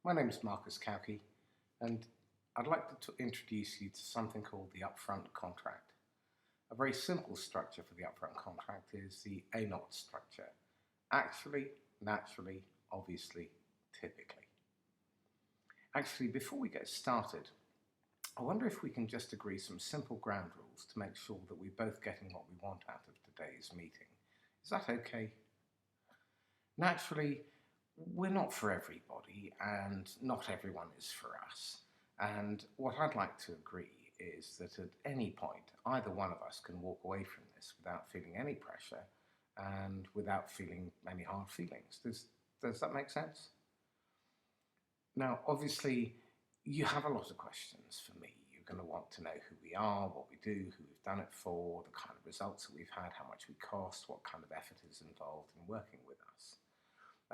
My name is Marcus Cowkey, and I'd like to introduce you to something called the upfront contract. A very simple structure for the upfront contract is the A-naught structure. Actually, naturally, obviously, typically. Actually, before we get started, I wonder if we can just agree some simple ground rules to make sure that we're both getting what we want out of today's meeting. Is that okay? Naturally, we're not for everybody, and not everyone is for us. And what I'd like to agree is that at any point, either one of us can walk away from this without feeling any pressure and without feeling any hard feelings. Does that make sense? Now, obviously, you have a lot of questions for me. You're going to want to know who we are, what we do, who we've done it for, the kind of results that we've had, how much we cost, what kind of effort is involved in working with us.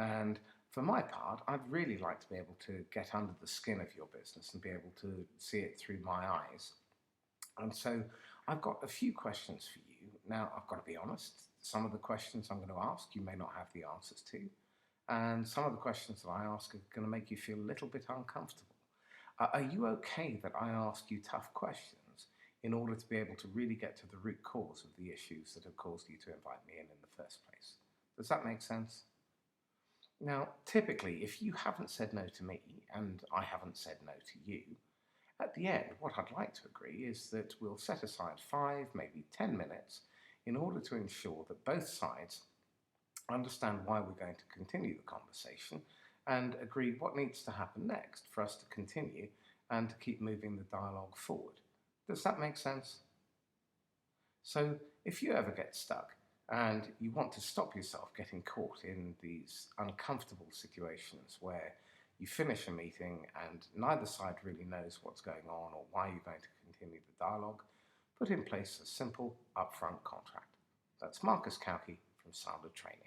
And for my part, I'd really like to be able to get under the skin of your business and be able to see it through my eyes. And so I've got a few questions for you. Now, I've got to be honest, some of the questions I'm going to ask you may not have the answers to. And some of the questions that I ask are going to make you feel a little bit uncomfortable. Are you okay that I ask you tough questions in order to be able to really get to the root cause of the issues that have caused you to invite me in the first place? Does that make sense? Now, typically, if you haven't said no to me and I haven't said no to you, at the end, what I'd like to agree is that we'll set aside 5, maybe 10 minutes in order to ensure that both sides understand why we're going to continue the conversation and agree what needs to happen next for us to continue and to keep moving the dialogue forward. Does that make sense? So if you ever get stuck and you want to stop yourself getting caught in these uncomfortable situations where you finish a meeting and neither side really knows what's going on or why you're going to continue the dialogue, put in place a simple upfront contract. That's Marcus Cowkey from Sandler Training.